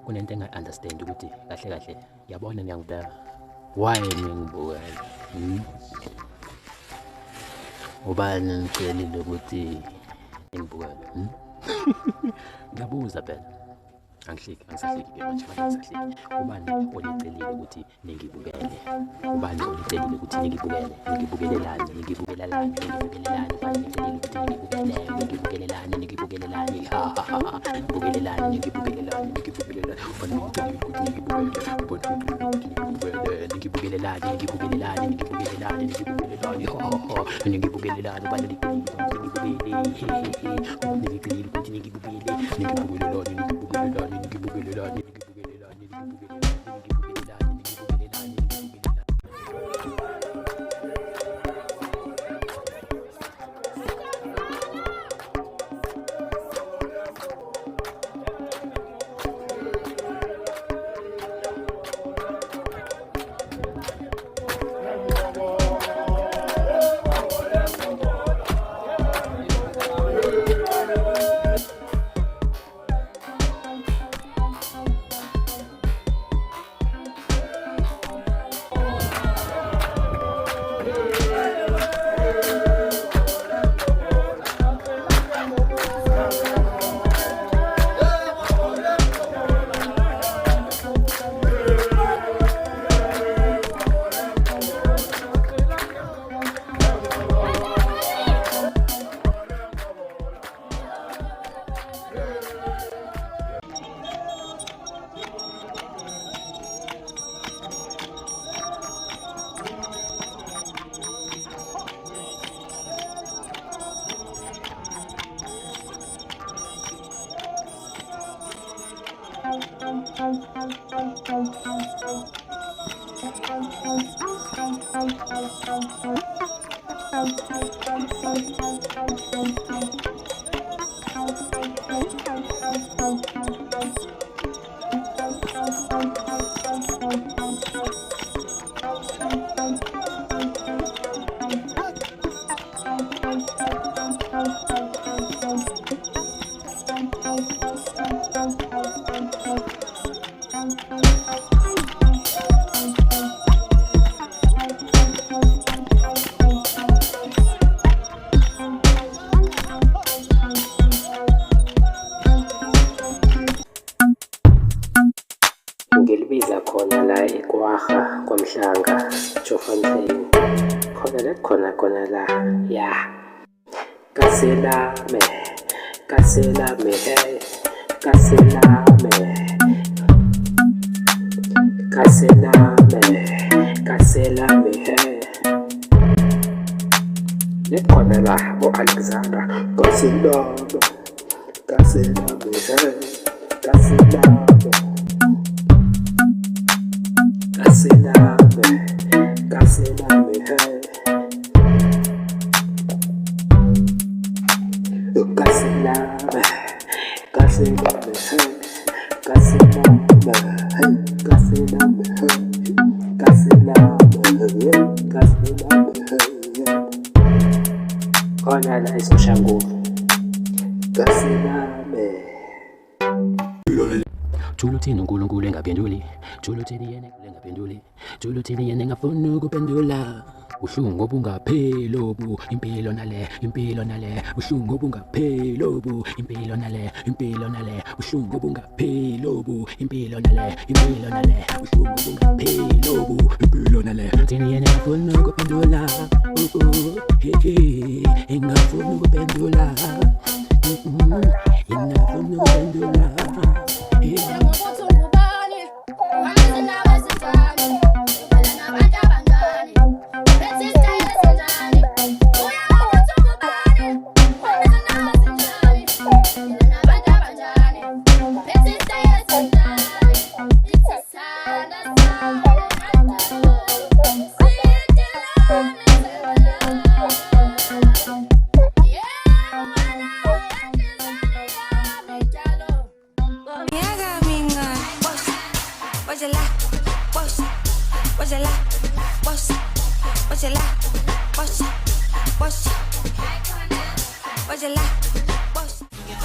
kunento engayi-understand ukuthi kahle kahle yabona niyangibheka why ningibukela ubani nicelile ukuthi ningibukele ngiyabuza phela angisahleki-ke manje angisahleki ubani onicelile ukuthi ningibukele ubani onicelile ukuthi ngibukelelani ngibukelelani ubani nicelile ukuthi ngibukelelani ngibukelelani bukelelani ngibukelelani ubani nicelile ukuthi ngibukelelani ubani nicelile ukuthi ngibukelelani ngilibiza khona la eKwaga kwaMhlanga Jofontein khona la ya kaselame hey kaselame hey khona la Alexander kaselame hey kaselame hey khona la eSoshanguve kaselame Julu thina uNkulunkulu engaphenduli Julu thina yena engaphenduli Julu thina yena engafuni ukuphendula uhlungu obungapheli obu impilo nale uhlungu obungapheli obu impilo nale uhlungu obungapheli obu impilo nale uhlungu obungapheli obu impilo nale thina yena engafuni ukuphendula engafuni ukuphendula engafuni ukuphendula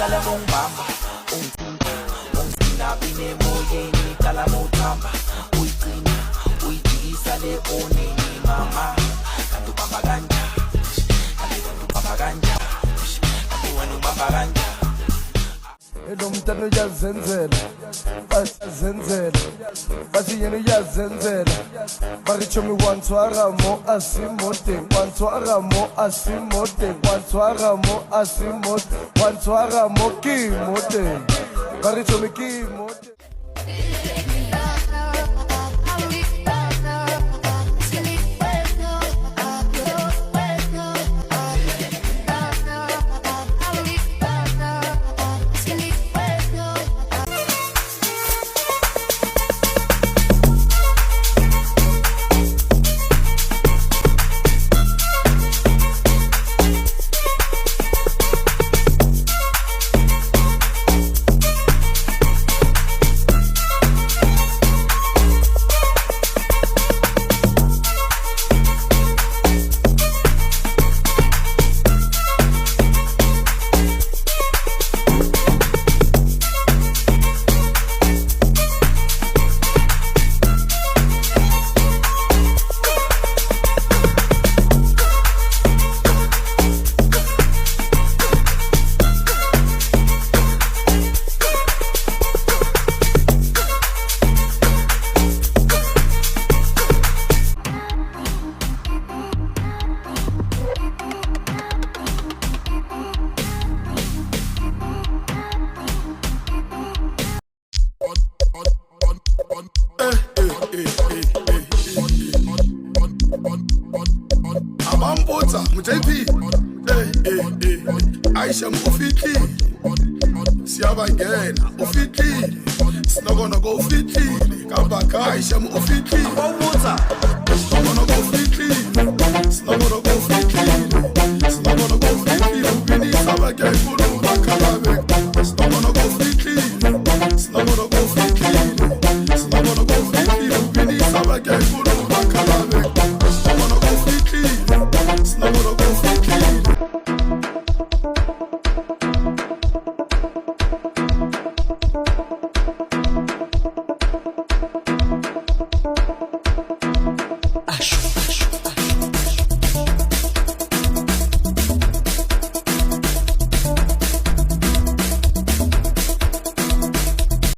Dale un bamba, un bine moyeni kala motamba uyigcina uyidikisa le oneni mama kanti ubamba kanja kanti ubamba kanja kanti wena ubamba kanja Edomtano yazenzela bazenzela bathi yena yazenzela barichomi wantwara mo asimote wantwara mo asimote wantwara mo asimote wantwara mo kimote barichomi kimote Amambota, mJP, Aisha mufiki, siyabangena ufiki, sinokona go ufiki, kabaka Aisha mufiki, amambota, sinokona go ufiki, sinokona go ufiki, sinokona go ufiki, ubini sabake